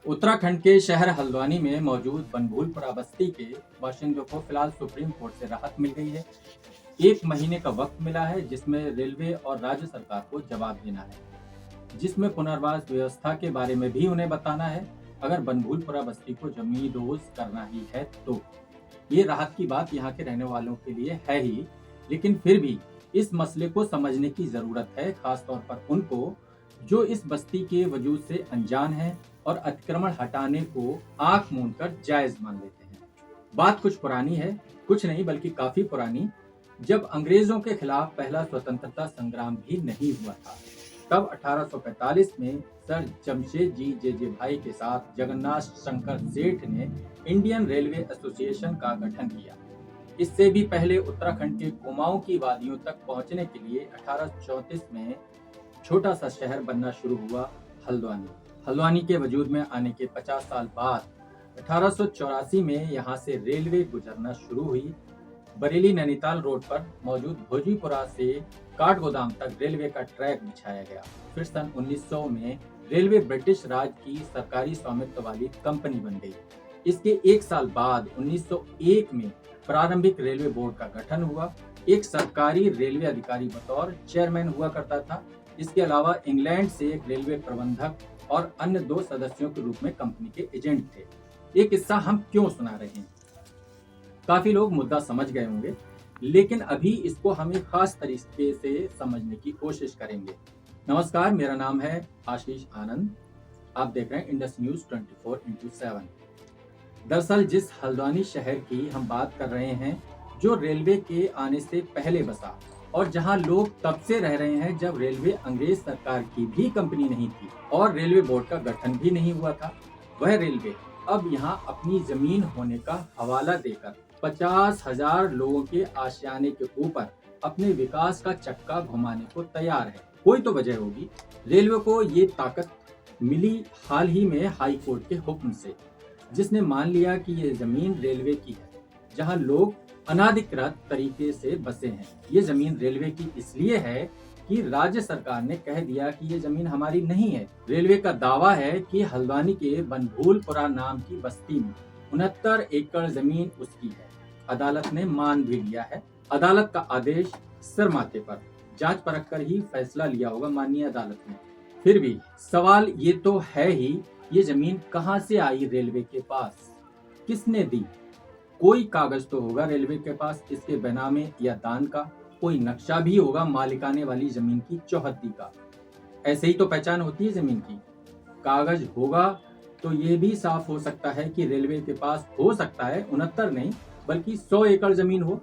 उत्तराखंड के शहर हल्द्वानी में मौजूद बनभूलपुरा बस्ती के बाशिंदों को फिलहाल सुप्रीम कोर्ट से राहत मिल गई है। 1 महीने का वक्त मिला है जिसमें रेलवे और राज्य सरकार को जवाब देना है, जिसमें पुनर्वास व्यवस्था के बारे में भी उन्हें बताना है। अगर बनभूलपुरा बस्ती को जमींदोज करना ही है तो ये राहत की बात यहाँ के रहने वालों के लिए है ही, लेकिन फिर भी इस मसले को समझने की जरूरत है, खासतौर पर उनको जो इस बस्ती के वजूद से अनजान है और अतिक्रमण हटाने को आंख मूंद कर जायज मान लेते हैं। बात कुछ पुरानी है, कुछ नहीं बल्कि काफी पुरानी, जब अंग्रेजों के खिलाफ पहला स्वतंत्रता संग्राम भी नहीं हुआ था। तब 1845 में सर जमशेद जी जे भाई के साथ जगन्नाथ शंकर सेठ ने इंडियन रेलवे एसोसिएशन का गठन किया। इससे भी पहले उत्तराखंड के कुमाऊं की वादियों तक पहुंचने के लिए 1834 में छोटा सा शहर बनना शुरू हुआ, हल्द्वानी। हल्द्वानी के वजूद में आने के 50 साल बाद 1884 में यहाँ से रेलवे गुजरना शुरू हुई। बरेली नैनीताल रोड पर मौजूद भोजीपुरा से काठगोदाम तक रेलवे का ट्रैक बिछाया गया। फिर सन 1900 में रेलवे ब्रिटिश राज की सरकारी स्वामित्व वाली कंपनी बन गई। इसके 1 साल बाद 1901 में प्रारंभिक रेलवे बोर्ड का गठन हुआ। एक सरकारी रेलवे अधिकारी बतौर चेयरमैन हुआ करता था। इसके अलावा इंग्लैंड से एक रेलवे प्रबंधक और अन्य 2 सदस्यों के रूप में कंपनी के एजेंट थे। ये किस्सा हम क्यों सुना रहे हैं? काफी लोग मुद्दा समझ गए होंगे, लेकिन अभी इसको हम एक खास तरीके से समझने की कोशिश करेंगे। नमस्कार, मेरा नाम है आशीष आनंद। आप देख रहे हैं इंडस न्यूज 24x7। दरअसल जिस हल्द्वानी शहर की हम बात कर रहे हैं, जो रेलवे के आने से पहले बसा और जहां लोग तब से रह रहे हैं जब रेलवे अंग्रेज सरकार की भी कंपनी नहीं थी और रेलवे बोर्ड का गठन भी नहीं हुआ था, वह रेलवे अब यहां अपनी जमीन होने का हवाला देकर 50,000 लोगों के आशियाने के ऊपर अपने विकास का चक्का घुमाने को तैयार है। कोई तो वजह होगी। रेलवे को ये ताकत मिली हाल ही में हाई कोर्ट के हुक्म से, जिसने मान लिया कि ये जमीन रेलवे की है, जहां लोग अनाधिकृत तरीके से बसे हैं। ये जमीन रेलवे की इसलिए है कि राज्य सरकार ने कह दिया कि ये जमीन हमारी नहीं है। रेलवे का दावा है कि हल्द्वानी के बनभूलपुरा नाम की बस्ती में 69 एकड़ जमीन उसकी है। अदालत ने मान भी लिया है। अदालत का आदेश सर माथे पर, जांच परख कर ही फैसला लिया होगा माननीय अदालत ने। फिर भी सवाल ये तो है ही, ये जमीन कहां से आई रेलवे के पास? किसने दी? कोई कागज तो होगा रेलवे के पास इसके बेनामे या दान का, कोई नक्शा भी होगा मालिकाने वाली जमीन की चौहद्दी का। ऐसे ही तो पहचान होती है जमीन की। कागज होगा तो ये भी साफ हो सकता है कि रेलवे के पास हो सकता है 69 नहीं बल्कि 100 एकड़ जमीन हो।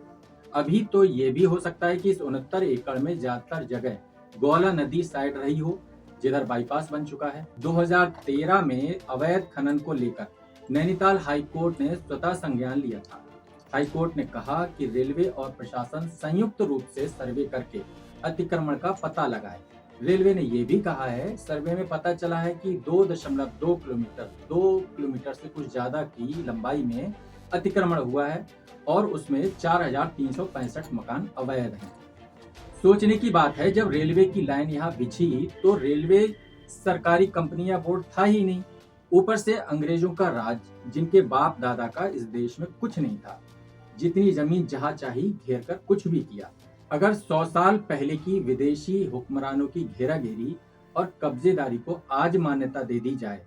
अभी तो ये भी हो सकता है कि इस 69 एकड़ में ज्यादातर जगह गौला नदी साइड रही हो, जिधर बाईपास बन चुका है। 2013 में अवैध खनन को लेकर नैनीताल हाई कोर्ट ने स्वतः संज्ञान लिया था। हाई कोर्ट ने कहा कि रेलवे और प्रशासन संयुक्त रूप से सर्वे करके अतिक्रमण का पता लगाए। रेलवे ने यह भी कहा है, सर्वे में पता चला है कि 2.2 किलोमीटर 2 किलोमीटर से कुछ ज्यादा की लंबाई में अतिक्रमण हुआ है और उसमें 4,365 मकान अवैध हैं। सोचने की बात है, जब रेलवे की लाइन यहाँ बिछी तो रेलवे सरकारी कंपनी या बोर्ड था ही नहीं। ऊपर से अंग्रेजों का राज, जिनके बाप दादा का इस देश में कुछ नहीं था। जितनी जमीन जहां चाही घेर कर कुछ भी किया। अगर 100 साल पहले की विदेशी हुक्मरानों की घेराघेरी और कब्जेदारी को आज मान्यता दे दी जाए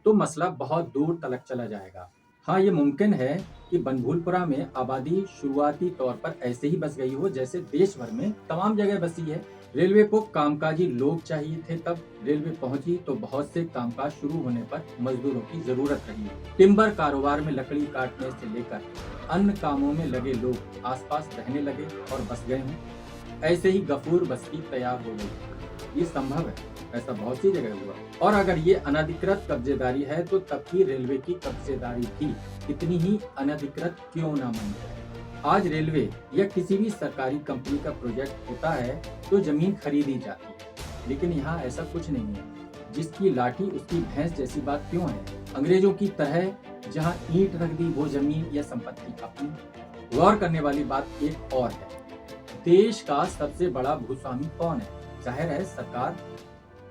तो मसला बहुत दूर तलक चला जाएगा। हाँ, ये मुमकिन है कि बनभूलपुरा में आबादी शुरुआती तौर पर ऐसे ही बस गई हो जैसे देश भर में तमाम जगह बसी है। रेलवे को कामकाजी लोग चाहिए थे, तब रेलवे पहुंची तो बहुत से कामकाज शुरू होने पर मजदूरों की जरूरत रही। टिम्बर कारोबार में लकड़ी काटने से लेकर अन्य कामों में लगे लोग आसपास रहने लगे और बस गए हों। ऐसे ही गफूर बस्ती तैयार हो गई। ये संभव है, ऐसा बहुत सी जगह हुआ। और अगर ये अनधिकृत कब्जेदारी है तो तब की रेलवे की कब्जेदारी भी इतनी ही अनधिकृत क्यों ना बन जाए। आज रेलवे या किसी भी सरकारी कंपनी का प्रोजेक्ट होता है तो जमीन खरीदी जाती है, लेकिन यहाँ ऐसा कुछ नहीं है। जिसकी लाठी उसकी भैंस जैसी बात क्यों है? अंग्रेजों की तरह जहाँ ईंट रख दी वो जमीन या संपत्ति अपनी। गौर करने वाली बात एक और है, देश का सबसे बड़ा भूस्वामी कौन है? जाहिर है सरकार।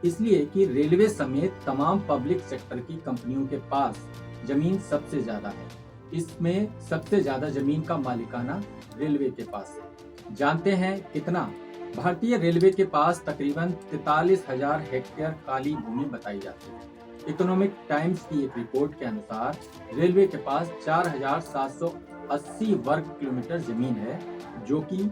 इसलिए कि रेलवे समेत तमाम पब्लिक सेक्टर की कंपनियों के पास जमीन सबसे ज्यादा है। इसमें सबसे ज्यादा जमीन का मालिकाना रेलवे के पास है। जानते हैं कितना? भारतीय रेलवे के पास तकरीबन 43,000 हेक्टेयर काली भूमि बताई जाती है। इकोनॉमिक टाइम्स की एक रिपोर्ट के अनुसार रेलवे के पास 4,780 वर्ग किलोमीटर जमीन है, जो कि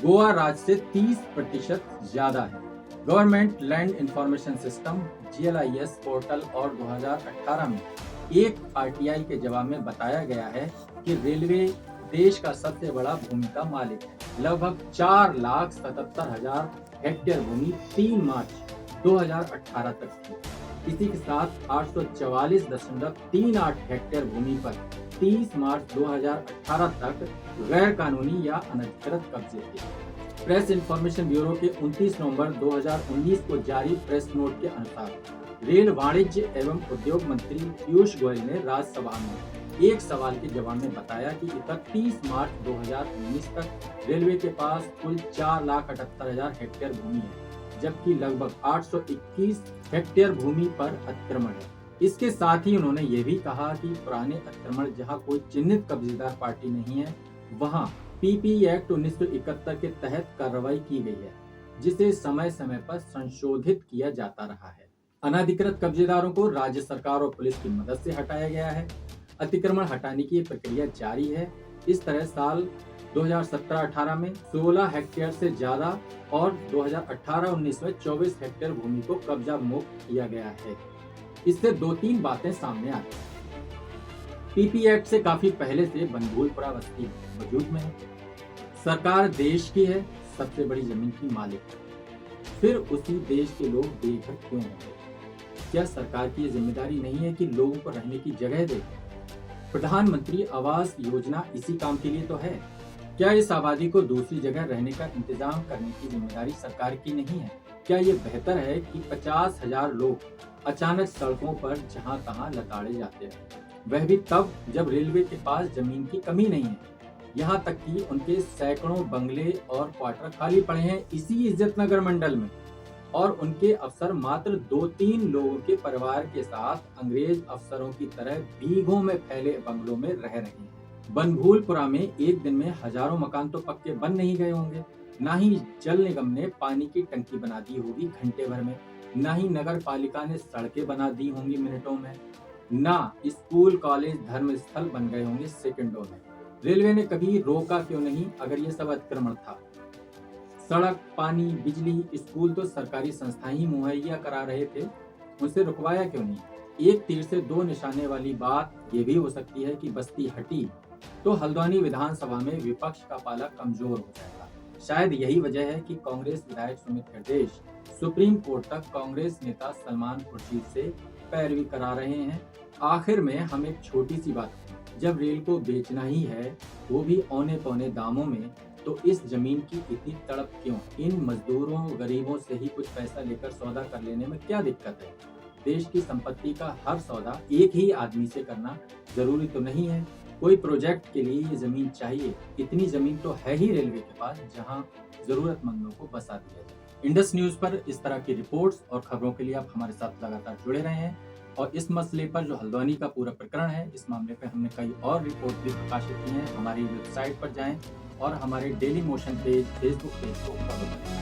गोवा राज्य से 30% ज्यादा है। Government land information system GLIS portal और 2018 में एक RTI के जवाब में बताया गया है कि रेलवे देश का सबसे बड़ा भूमि का मालिक है। लगभग 4,77,000 हेक्टेयर भूमि 3 मार्च 2018 तक थी। इसी के साथ 844.38 हेक्टेयर भूमि पर 30 मार्च 2018 तक गैर कानूनी या अनधिकृत कब्जे थे। प्रेस इंफॉर्मेशन ब्यूरो के 29 नवंबर 2019 को जारी प्रेस नोट के अनुसार रेल वाणिज्य एवं उद्योग मंत्री पीयूष गोयल ने राज्यसभा में एक सवाल के जवाब में बताया कि 31 मार्च 2019 तक रेलवे के पास कुल 4,78,000 हेक्टेयर भूमि है, जबकि लगभग 821 हेक्टेयर भूमि पर अतिक्रमण है। इसके साथ ही उन्होंने ये भी कहा कि पुराने अतिक्रमण जहां कोई चिन्हित कब्जेदार पार्टी नहीं है, वहां PP एक्ट 1971 के तहत कार्रवाई की गई है, जिसे समय समय पर संशोधित किया जाता रहा है। अनाधिकृत कब्जेदारों को राज्य सरकार और पुलिस की मदद से हटाया गया है। अतिक्रमण हटाने की प्रक्रिया जारी है। इस तरह साल 2017-18 में 16 हेक्टेयर से ज्यादा और 2018-19 में 24 हेक्टेयर भूमि को कब्जा मुक्त किया गया है। इससे 2-3 बातें सामने आती हैं। PP एक्ट से काफी पहले से बनभूलपुरा बस्ती वजूद में है। सरकार देश की है, सबसे बड़ी जमीन की मालिक है। फिर उसी देश के लोग बेघर क्यों होंगे? क्या सरकार की ये जिम्मेदारी नहीं है कि लोगों को रहने की जगह दे? प्रधानमंत्री आवास योजना इसी काम के लिए तो है। क्या इस आबादी को दूसरी जगह रहने का इंतजाम करने की जिम्मेदारी सरकार की नहीं है? क्या ये बेहतर है कि 50,000 लोग अचानक सड़कों पर जहां तहां लताड़े जाते हैं, वह भी तब जब रेलवे के पास जमीन की कमी नहीं है? यहाँ तक कि उनके सैकड़ों बंगले और क्वार्टर खाली पड़े हैं इसी इज्जतनगर मंडल में, और उनके अफसर मात्र 2-3 लोगों के परिवार के साथ अंग्रेज अफसरों की तरह बीघों में फैले बंगलों में रह रहे हैं। बनभूलपुरा में एक दिन में हजारों मकान तो पक्के बन नहीं गए होंगे, ना ही जल निगम ने पानी की टंकी बना दी होगी घंटे भर में, ना ही नगर पालिका ने सड़कें बना दी होंगी मिनटों में, ना स्कूल कॉलेज धर्म स्थल बन गए होंगे सेकंडों में। रेलवे ने कभी रोका क्यों नहीं अगर ये सब अतिक्रमण था? सड़क, पानी, बिजली, स्कूल तो सरकारी संस्थाएं ही मुहैया करा रहे थे, उनसे रुकवाया क्यों नहीं? एक तीर से दो निशाने वाली बात ये भी हो सकती है कि बस्ती हटी तो हल्द्वानी विधानसभा में विपक्ष का पाला कमजोर हो जाएगा। शायद यही वजह है कि कांग्रेस विधायक सुमित हृदयेश सुप्रीम कोर्ट तक कांग्रेस नेता सलमान खुर्शीद से पैरवी करा रहे हैं। आखिर में हम एक छोटी सी बात, जब रेल को बेचना ही है वो भी औने पौने दामों में, तो इस जमीन की इतनी तड़प क्यों? इन मजदूरों गरीबों से ही कुछ पैसा लेकर सौदा कर लेने में क्या दिक्कत है? देश की संपत्ति का हर सौदा एक ही आदमी से करना जरूरी तो नहीं है। कोई प्रोजेक्ट के लिए ये जमीन चाहिए, इतनी जमीन तो है ही रेलवे के पास जहां जरूरतमंदों को बसा दिया जाए। इंडस न्यूज पर इस तरह की रिपोर्ट्स और खबरों के लिए आप हमारे साथ लगातार जुड़े रहे हैं, और इस मसले पर जो हल्द्वानी का पूरा प्रकरण है, इस मामले पर हमने कई और रिपोर्ट भी प्रकाशित की हैं। हमारी वेबसाइट पर जाएं और हमारे daily motion page Facebook page को फॉलो करें।